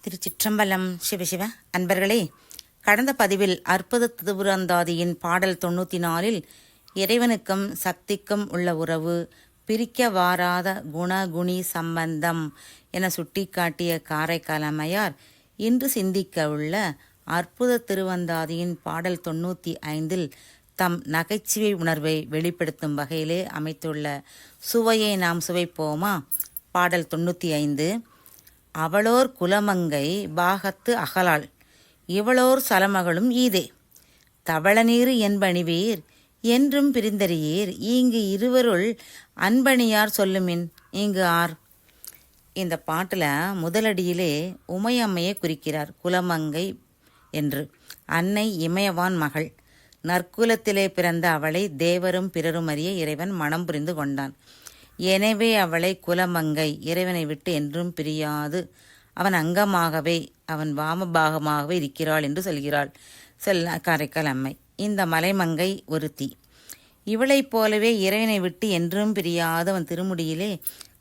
திருச்சிற்றம்பலம். சிவசிவ அன்பர்களே, கடந்த பதிவில் அற்புத திருவுரந்தாதியின் பாடல் 94 இறைவனுக்கும் சக்திக்கும் உள்ள உறவு, பிரிக்க வாராத குணகுணி சம்பந்தம் என சுட்டிக்காட்டிய காரைக்கால் அம்மையார் இன்று சிந்திக்க உள்ள அற்புத திருவந்தாதியின் பாடல் 95 தம் நகைச்சுவை உணர்வை வெளிப்படுத்தும் வகையிலே அமைத்துள்ள சுவையை நாம் சுவைப்போமா? பாடல் 95. அவளோர் குலமங்கை பாகத்து அகலாள், இவளோர் சலமகளும் ஈதே, தவளநீரு என்பணிவீர் என்றும் பிரிந்தறியீர், ஈங்கு இருவருள் அன்பணியார் சொல்லுமின் இங்கு ஆர். இந்த பாட்டில் முதலடியிலே உமையம்மையை குறிக்கிறார். குலமங்கை என்று அன்னை இமயவான் மகள். நற்குலத்திலே பிறந்த அவளை தேவரும் பிறரும் அறிய இறைவன் மனம் புரிந்து கொண்டான். எனவே அவளை குலமங்கை, இறைவனை விட்டு என்றும் பிரியாது அவன் அங்கமாகவே அவன் வாமபாகமாகவே இருக்கிறாள் என்று சொல்கிறாள் காரைக்கால் அம்மை. இந்த மலைமங்கை ஒருத்தி. இவளைப் போலவே இறைவனை விட்டு என்றும் பிரியாது அவன் திருமுடியிலே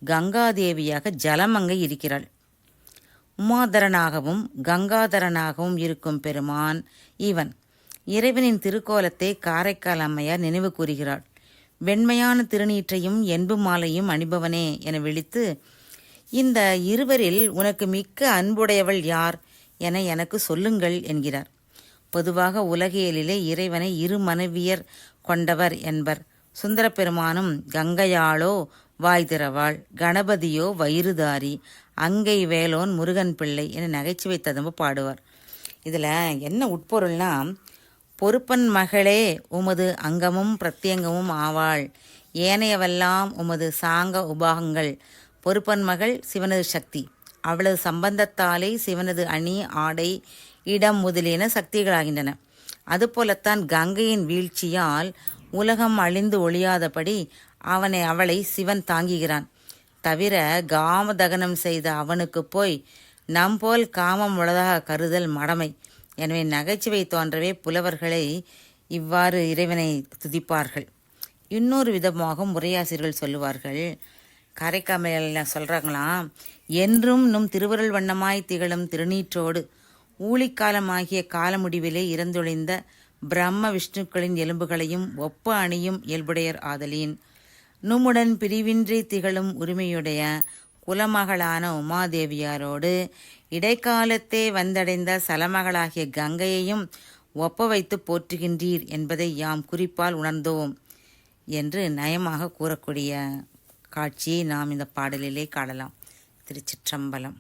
கங்காதேவியாக ஜலமங்கை இருக்கிறாள். உமாதரனாகவும் கங்காதரனாகவும் இருக்கும் பெருமான் இவன். இறைவனின் திருக்கோலத்தை காரைக்கால் அம்மையார் நினைவு கூறுகிறாள். வெண்மையான திருநீற்றையும் என்பு மாலையும் அணிபவனே என விழித்து, இந்த இருவரில் உனக்கு மிக்க அன்புடையவள் யார் என எனக்கு சொல்லுங்கள் என்கிறார். பொதுவாக உலகியலிலே இறைவனை இரு மனைவியர் கொண்டவர் என்பர். சுந்தரப்பெருமானும் கங்கையாளோ வாய் திறவாள், கணபதியோ வயிறுதாரி, அங்கை வேலோன் முருகன் பிள்ளை என நகைச்சுவை ததும்பு பாடுவார். இதில் என்ன உட்பொருள்னா, பொறுப்பன் மகளே உமது அங்கமும் பிரத்யங்கமும் ஆவாள், ஏனையவெல்லாம் உமது சாங்க உபாகங்கள். பொறுப்பன் மகள் சிவனது சக்தி, அவளது சம்பந்தத்தாலே சிவனது அணி, ஆடை, இடம் முதலியன சக்திகளாகின்றன. அதுபோலத்தான் கங்கையின் வீழ்ச்சியால் உலகம் அழிந்து ஒழியாதபடி அவளை சிவன் தாங்குகிறான். தவிர காமதகனம் செய்த அவனுக்கு போய் நம்போல் காமம் உள்ளதாக கருதல் மடமை. எனவே நகைச்சுவை தோன்றவே புலவர்களை இவ்வாறு இறைவனை துதிப்பார்கள். இன்னொரு விதமாக உரையாசிரியர்கள் சொல்லுவார்கள். காரைக்காமையில சொல்கிறாங்களாம், என்றும் நும் திருவருள் வண்ணமாய் திகழும் திருநீற்றோடு ஊழிக்காலமாகிய காலமுடிவிலே இறந்தொழிந்த பிரம்ம விஷ்ணுக்களின் எலும்புகளையும் ஒப்ப அணியும் இயல்புடையர் ஆதலின், நும்முடன் பிரிவின்றி திகழும் உரிமையுடைய குலமகளான உமாதேவியாரோடு இடைக்காலத்தே வந்தடைந்த சலமகளாகிய கங்கையையும் ஒப்ப வைத்து போற்றுகின்றீர் என்பதை யாம் குறிப்பால் உணர்ந்தோம் என்று நயமாக கூறக்கூடிய காட்சியை நாம் இந்த பாடலிலே காணலாம். திருச்சிற்றம்பலம்.